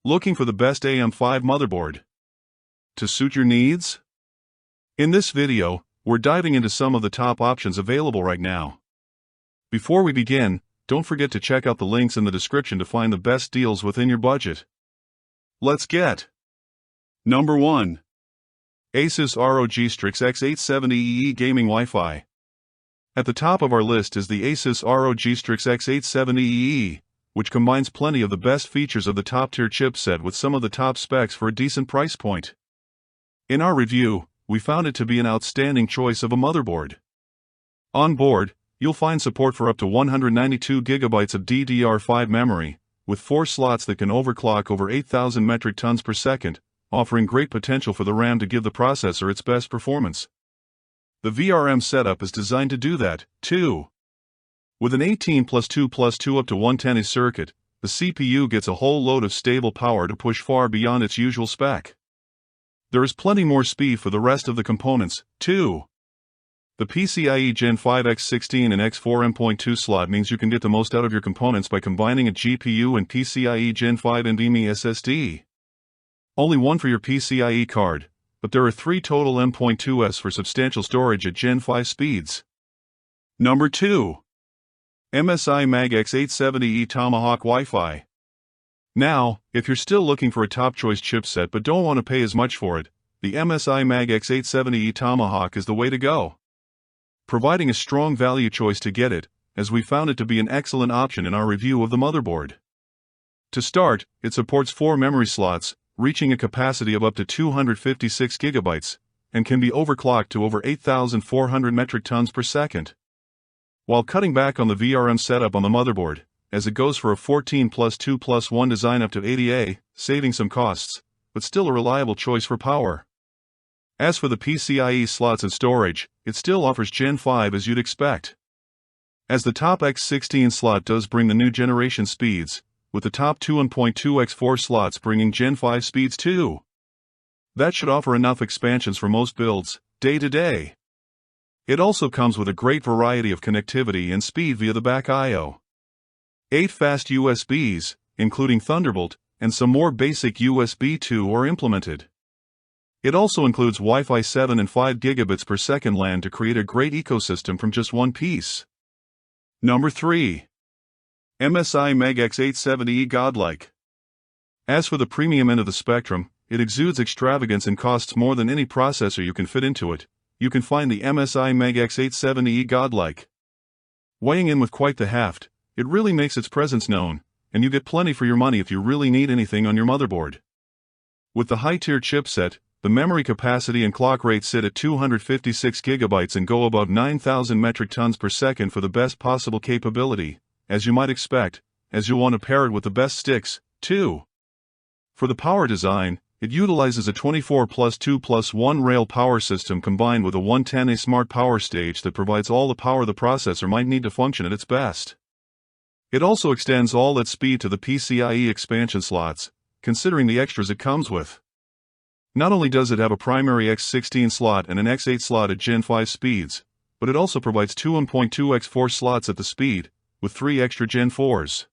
Looking for the best AM5 motherboard to suit your needs? In this video, we're diving into some of the top options available right now. Before we begin, don't forget to check out the links in the description to find the best deals within your budget. Let's get Number 1. ASUS ROG Strix X870E Gaming Wi-Fi. At the top of our list is the ASUS ROG Strix X870E, which combines plenty of the best features of the top-tier chipset with some of the top specs for a decent price point. In our review, we found it to be an outstanding choice of a motherboard. On board, you'll find support for up to 192 GB of DDR5 memory, with 4 slots that can overclock over 8,000 metric tons per second, offering great potential for the RAM to give the processor its best performance. The VRM setup is designed to do that, too. With an 18+2+2 up to 110 circuit, the CPU gets a whole load of stable power to push far beyond its usual spec. There is plenty more speed for the rest of the components, too. The PCIe Gen 5 X16 and X4 M.2 slot means you can get the most out of your components by combining a GPU and PCIe Gen 5 NVMe SSD. Only one for your PCIe card, but there are 3 total M.2s for substantial storage at Gen 5 speeds. Number 2. MSI MEG X870E Tomahawk Wi-Fi. Now, if you're still looking for a top-choice chipset but don't want to pay as much for it, the MSI MEG X870E Tomahawk is the way to go. Providing a strong value choice to get it, as we found it to be an excellent option in our review of the motherboard. To start, it supports 4 memory slots, reaching a capacity of up to 256 GB, and can be overclocked to over 8,400 metric tons per second. While cutting back on the VRM setup on the motherboard, as it goes for a 14+2+1 design up to 80A, saving some costs, but still a reliable choice for power. As for the PCIe slots and storage, it still offers Gen 5 as you'd expect. As the top X16 slot does bring the new generation speeds, with the top 2.2 X4 slots bringing Gen 5 speeds too. That should offer enough expansions for most builds, day to day. It also comes with a great variety of connectivity and speed via the back I/O. 8 fast USBs, including Thunderbolt, and some more basic USB 2 are implemented. It also includes Wi-Fi 7 and 5 gigabits per second LAN to create a great ecosystem from just one piece. Number 3. MSI MEG X870E Godlike. As for the premium end of the spectrum, it exudes extravagance and costs more than any processor you can fit into it. You can find the MSI MEG X870E Godlike. Weighing in with quite the heft, it really makes its presence known, and you get plenty for your money if you really need anything on your motherboard. With the high-tier chipset, the memory capacity and clock rate sit at 256 GB and go above 9,000 metric tons per second for the best possible capability, as you might expect, as you'll want to pair it with the best sticks, too. For the power design, it utilizes a 24+2+1 rail power system combined with a 110A smart power stage that provides all the power the processor might need to function at its best. It also extends all that speed to the PCIe expansion slots, considering the extras it comes with. Not only does it have a primary X16 slot and an X8 slot at Gen 5 speeds, but it also provides 2 M.2 X4 slots at the speed, with 3 extra Gen 4s.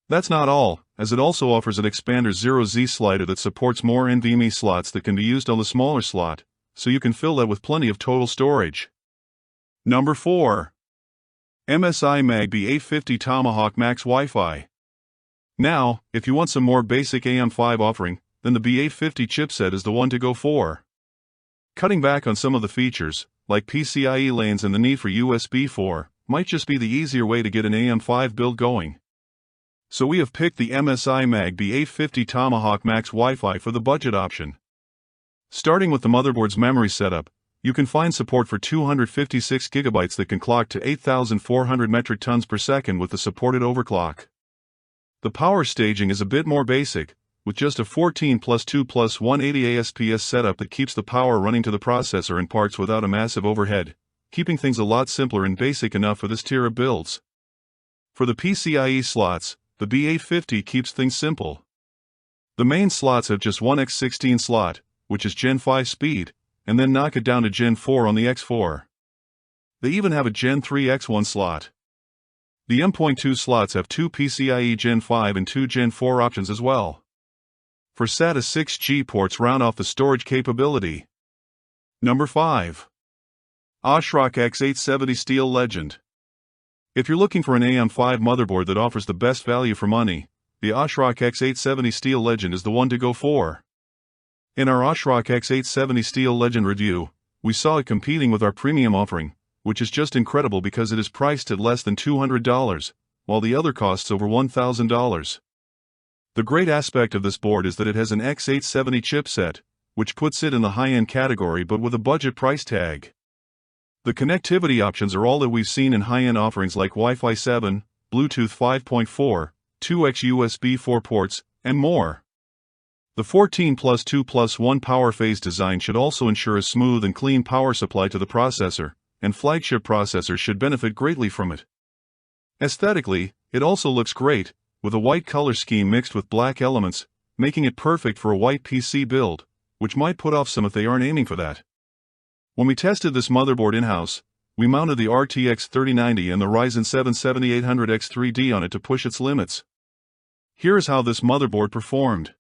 That's not all, as it also offers an Expander 0Z slider that supports more NVMe slots that can be used on the smaller slot, so you can fill that with plenty of total storage. Number 4. MSI MEG B850 Tomahawk Max Wi-Fi. Now, if you want some more basic AM5 offering, then the B850 chipset is the one to go for. Cutting back on some of the features, like PCIe lanes and the need for USB 4, might just be the easier way to get an AM5 build going. So we have picked the MSI MEG B850 Tomahawk Max Wi-Fi for the budget option. Starting with the motherboard's memory setup, you can find support for 256 GB that can clock to 8,400 metric tons per second with the supported overclock. The power staging is a bit more basic, with just a 14+2+180 ASPS setup that keeps the power running to the processor in parts without a massive overhead, keeping things a lot simpler and basic enough for this tier of builds. For the PCIe slots, the B850 keeps things simple. The main slots have just one X16 slot, which is Gen 5 speed, and then knock it down to Gen 4 on the X4. They even have a Gen 3 X1 slot. The M.2 slots have 2 PCIe Gen 5 and 2 Gen 4 options as well. For SATA 6G ports round off the storage capability. Number 5. ASRock X870 Steel Legend. If you're looking for an AM5 motherboard that offers the best value for money, the ASRock X870 Steel Legend is the one to go for. In our ASRock X870 Steel Legend review, we saw it competing with our premium offering, which is just incredible because it is priced at less than $200, while the other costs over $1,000. The great aspect of this board is that it has an X870 chipset, which puts it in the high-end category but with a budget price tag. The connectivity options are all that we've seen in high-end offerings like Wi-Fi 7, Bluetooth 5.4, 2x USB 4 ports, and more. The 14+2+1 power phase design should also ensure a smooth and clean power supply to the processor, and flagship processors should benefit greatly from it. Aesthetically, it also looks great, with a white color scheme mixed with black elements, making it perfect for a white PC build, which might put off some if they aren't aiming for that. When we tested this motherboard in-house, we mounted the RTX 3090 and the Ryzen 7 7800X3D on it to push its limits. Here is how this motherboard performed.